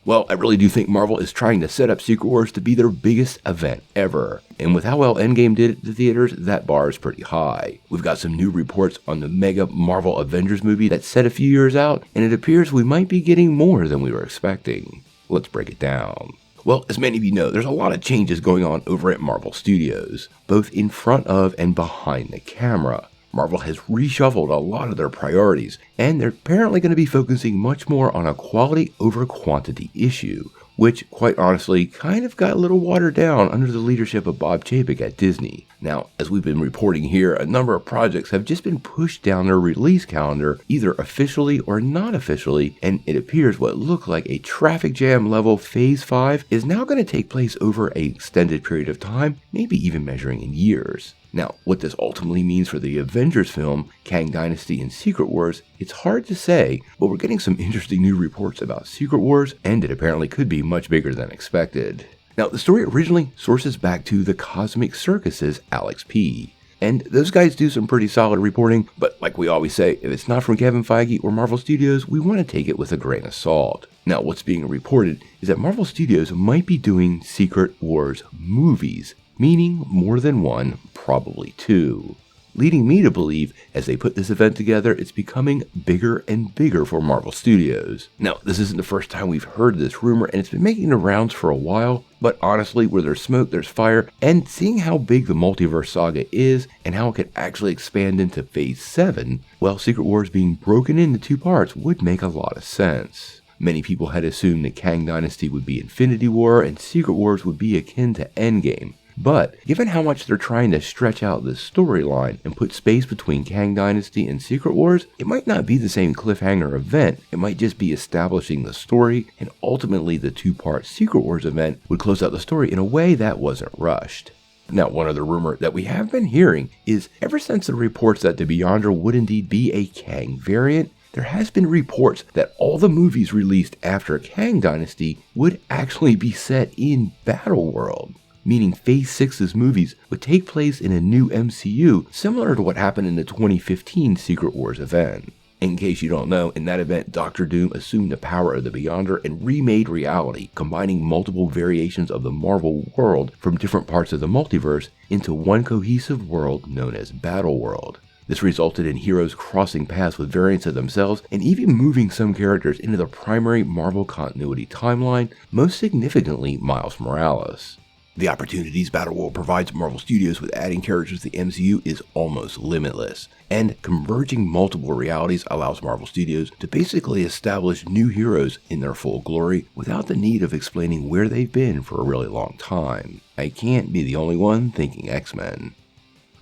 Well, I really do think Marvel is trying to set up Secret Wars to be their biggest event ever. And with how well Endgame did at the theaters, that bar is pretty high. We've got some new reports on the mega Marvel Avengers movie that's set a few years out, and it appears we might be getting more than we were expecting. Let's break it down. Well, as many of you know, there's a lot of changes going on over at Marvel Studios, both in front of and behind the camera. Marvel has reshuffled a lot of their priorities, and they're apparently going to be focusing much more on a quality over quantity issue, which, quite honestly, kind of got a little watered down under the leadership of Bob Chapek at Disney. Now, as we've been reporting here, a number of projects have just been pushed down their release calendar, either officially or not officially, and it appears what looked like a traffic jam level Phase 5 is now going to take place over an extended period of time, maybe even measuring in years. Now, what this ultimately means for the Avengers film, Kang Dynasty and Secret Wars, it's hard to say, but we're getting some interesting new reports about Secret Wars, and it apparently could be much bigger than expected. Now, the story originally sources back to the Cosmic Circus's Alex P. And those guys do some pretty solid reporting, but like we always say, if it's not from Kevin Feige or Marvel Studios, we want to take it with a grain of salt. Now, what's being reported is that Marvel Studios might be doing Secret Wars movies, meaning more than one, probably two. Leading me to believe, as they put this event together, it's becoming bigger and bigger for Marvel Studios. Now, this isn't the first time we've heard this rumor, and it's been making the rounds for a while, but honestly, where there's smoke, there's fire, and seeing how big the multiverse saga is, and how it could actually expand into Phase 7, well, Secret Wars being broken into two parts would make a lot of sense. Many people had assumed that Kang Dynasty would be Infinity War, and Secret Wars would be akin to Endgame. But given how much they're trying to stretch out this storyline and put space between Kang Dynasty and Secret Wars, it might not be the same cliffhanger event. It might just be establishing the story, and ultimately the two-part Secret Wars event would close out the story in a way that wasn't rushed. Now, one other rumor that we have been hearing is ever since the reports that the Beyonder would indeed be a Kang variant, there has been reports that all the movies released after Kang Dynasty would actually be set in BATTLEWORLD. Meaning Phase 6's movies would take place in a new MCU, similar to what happened in the 2015 Secret Wars event. In case you don't know, in that event, Doctor Doom assumed the power of the Beyonder and remade reality, combining multiple variations of the Marvel world from different parts of the multiverse into one cohesive world known as Battleworld. This resulted in heroes crossing paths with variants of themselves and even moving some characters into the primary Marvel continuity timeline, most significantly Miles Morales. The opportunities Battleworld provides Marvel Studios with adding characters to the MCU is almost limitless, and converging multiple realities allows Marvel Studios to basically establish new heroes in their full glory without the need of explaining where they've been for a really long time. I can't be the only one thinking X-Men.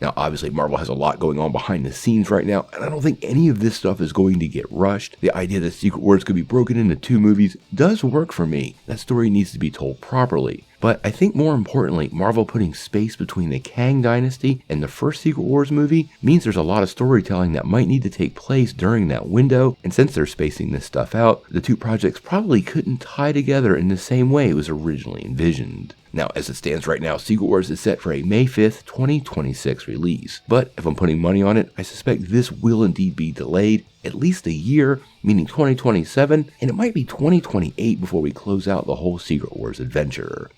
Now, obviously, Marvel has a lot going on behind the scenes right now, and I don't think any of this stuff is going to get rushed. The idea that Secret Wars could be broken into two movies does work for me. That story needs to be told properly. But I think more importantly, Marvel putting space between the Kang Dynasty and the first Secret Wars movie means there's a lot of storytelling that might need to take place during that window, and since they're spacing this stuff out, the two projects probably couldn't tie together in the same way it was originally envisioned. Now, as it stands right now, Secret Wars is set for a May 5th, 2026 release. But if I'm putting money on it, I suspect this will indeed be delayed at least a year, meaning 2027, and it might be 2028 before we close out the whole Secret Wars adventure.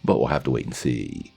But we'll have to wait and see.